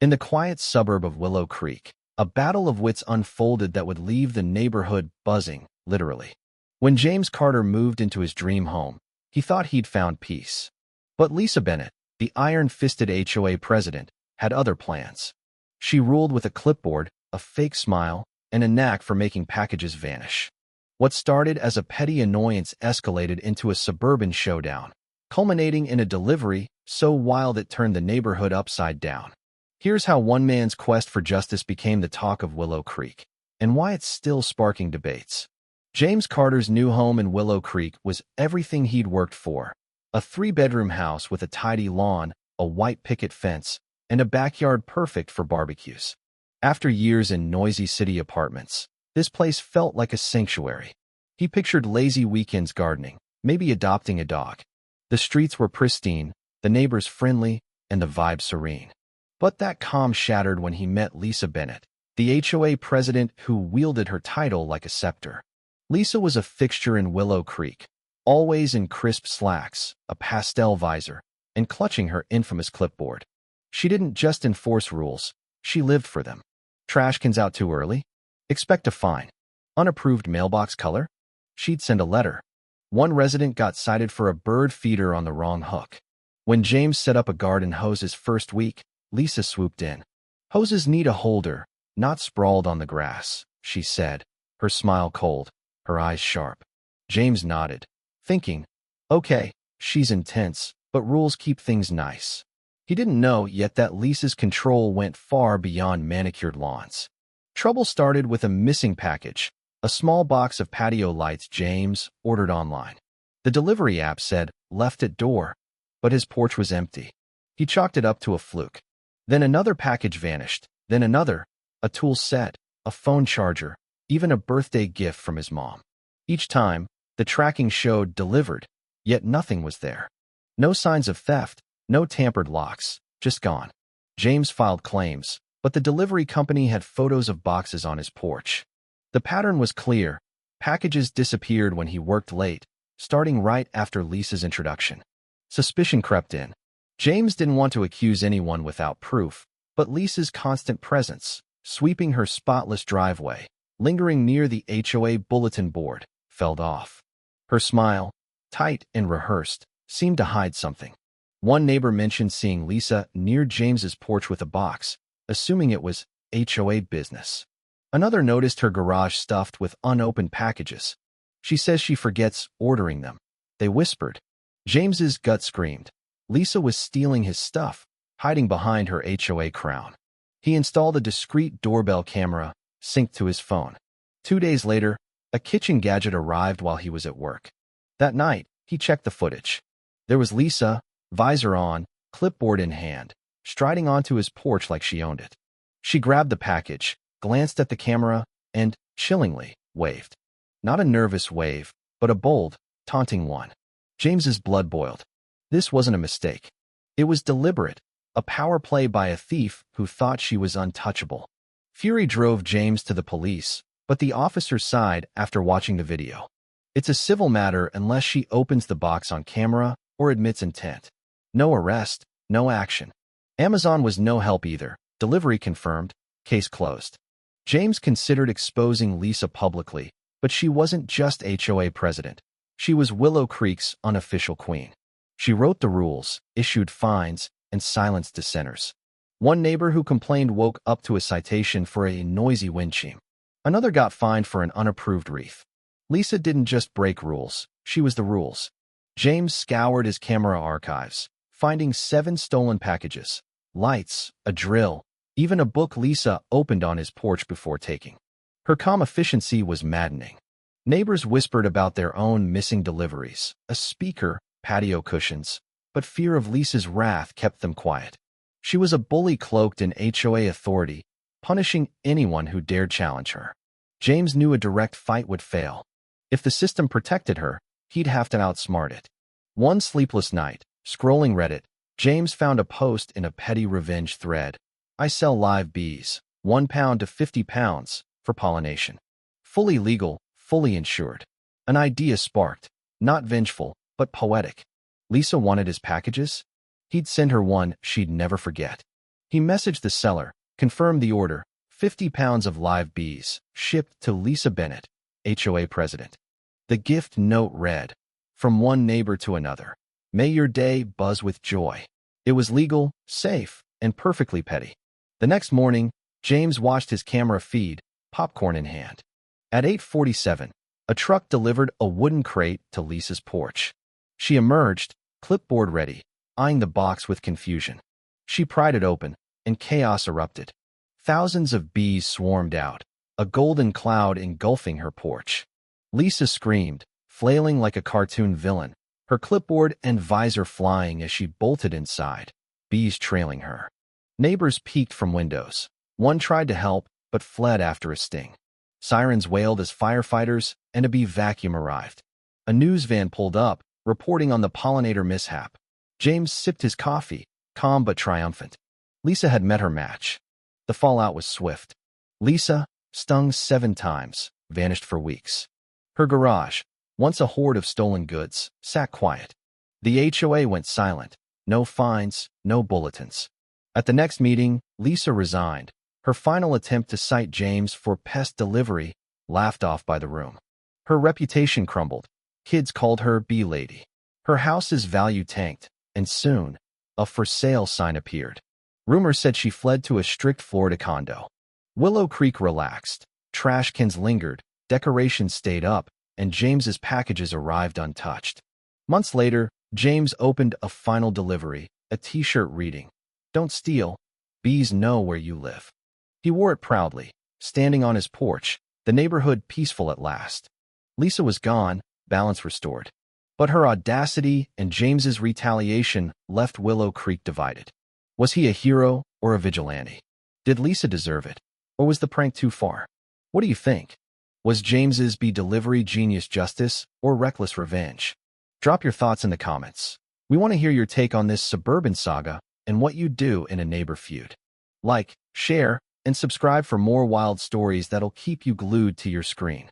In the quiet suburb of Willow Creek, a battle of wits unfolded that would leave the neighborhood buzzing, literally. When James Carter moved into his dream home, he thought he'd found peace. But Lisa Bennett, the iron-fisted HOA president, had other plans. She ruled with a clipboard, a fake smile, and a knack for making packages vanish. What started as a petty annoyance escalated into a suburban showdown, culminating in a delivery so wild it turned the neighborhood upside down. Here's how one man's quest for justice became the talk of Willow Creek, and why it's still sparking debates. James Carter's new home in Willow Creek was everything he'd worked for. A 3-bedroom house with a tidy lawn, a white picket fence, and a backyard perfect for barbecues. After years in noisy city apartments, this place felt like a sanctuary. He pictured lazy weekends gardening, maybe adopting a dog. The streets were pristine, the neighbors friendly, and the vibe serene. But that calm shattered when he met Lisa Bennett, the HOA president who wielded her title like a scepter. Lisa was a fixture in Willow Creek, always in crisp slacks, a pastel visor, and clutching her infamous clipboard. She didn't just enforce rules, she lived for them. Trash cans out too early? Expect a fine. Unapproved mailbox color? She'd send a letter. One resident got cited for a bird feeder on the wrong hook. When James set up a garden hose his first week, Lisa swooped in. Hoses need a holder, not sprawled on the grass, she said, her smile cold, her eyes sharp. James nodded, thinking, okay, she's intense, but rules keep things nice. He didn't know yet that Lisa's control went far beyond manicured lawns. Trouble started with a missing package, a small box of patio lights James ordered online. The delivery app said, left at door, but his porch was empty. He chalked it up to a fluke. Then another package vanished, then another, a tool set, a phone charger, even a birthday gift from his mom. Each time, the tracking showed delivered, yet nothing was there. No signs of theft, no tampered locks, just gone. James filed claims, but the delivery company had photos of boxes on his porch. The pattern was clear. Packages disappeared when he worked late, starting right after Lisa's introduction. Suspicion crept in. James didn't want to accuse anyone without proof, but Lisa's constant presence, sweeping her spotless driveway, lingering near the HOA bulletin board, felt off. Her smile, tight and rehearsed, seemed to hide something. One neighbor mentioned seeing Lisa near James's porch with a box, assuming it was HOA business. Another noticed her garage stuffed with unopened packages. She says she forgets ordering them. They whispered. James's gut screamed. Lisa was stealing his stuff, hiding behind her HOA crown. He installed a discreet doorbell camera, synced to his phone. 2 days later, a kitchen gadget arrived while he was at work. That night, he checked the footage. There was Lisa, visor on, clipboard in hand, striding onto his porch like she owned it. She grabbed the package, glanced at the camera, and, chillingly, waved. Not a nervous wave, but a bold, taunting one. James's blood boiled. This wasn't a mistake. It was deliberate, a power play by a thief who thought she was untouchable. Fury drove James to the police, but the officers sighed after watching the video. It's a civil matter unless she opens the box on camera or admits intent. No arrest, no action. Amazon was no help either. Delivery confirmed, case closed. James considered exposing Lisa publicly, but she wasn't just HOA president. She was Willow Creek's unofficial queen. She wrote the rules, issued fines, and silenced dissenters. One neighbor who complained woke up to a citation for a noisy wind chime. Another got fined for an unapproved wreath. Lisa didn't just break rules, she was the rules. James scoured his camera archives, finding 7 stolen packages, lights, a drill, even a book Lisa opened on his porch before taking. Her calm efficiency was maddening. Neighbors whispered about their own missing deliveries, a speaker, patio cushions, but fear of Lisa's wrath kept them quiet. She was a bully cloaked in HOA authority, punishing anyone who dared challenge her. James knew a direct fight would fail. If the system protected her, he'd have to outsmart it. One sleepless night, scrolling Reddit, James found a post in a petty revenge thread. I sell live bees, £1 to £50 for pollination. Fully legal, fully insured. An idea sparked, not vengeful, but poetic. Lisa wanted his packages? He'd send her one she'd never forget. He messaged the seller, confirmed the order, 50 pounds of live bees, shipped to Lisa Bennett, HOA president. The gift note read, "From one neighbor to another. May your day buzz with joy." It was legal, safe, and perfectly petty. The next morning, James watched his camera feed, popcorn in hand. At 8:47, a truck delivered a wooden crate to Lisa's porch. She emerged, clipboard ready, eyeing the box with confusion. She pried it open, and chaos erupted. Thousands of bees swarmed out, a golden cloud engulfing her porch. Lisa screamed, flailing like a cartoon villain, her clipboard and visor flying as she bolted inside, bees trailing her. Neighbors peeked from windows. One tried to help, but fled after a sting. Sirens wailed as firefighters and a bee vacuum arrived. A news van pulled up, reporting on the pollinator mishap. James sipped his coffee, calm but triumphant. Lisa had met her match. The fallout was swift. Lisa, stung 7 times, vanished for weeks. Her garage, once a hoard of stolen goods, sat quiet. The HOA went silent. No fines, no bulletins. At the next meeting, Lisa resigned. Her final attempt to cite James for pest delivery, laughed off by the room. Her reputation crumbled. Kids called her Bee Lady. Her house's value tanked, and soon, a for sale sign appeared. Rumors said she fled to a strict Florida condo. Willow Creek relaxed. Trash cans lingered, decorations stayed up, and James's packages arrived untouched. Months later, James opened a final delivery, a t-shirt reading, "Don't steal. Bees know where you live." He wore it proudly, standing on his porch, the neighborhood peaceful at last. Lisa was gone, balance restored. But her audacity and James's retaliation left Willow Creek divided. Was he a hero or a vigilante? Did Lisa deserve it? Or was the prank too far? What do you think? Was James's bee delivery genius justice or reckless revenge? Drop your thoughts in the comments. We want to hear your take on this suburban saga and what you'd do in a neighbor feud. Like, share, and subscribe for more wild stories that'll keep you glued to your screen.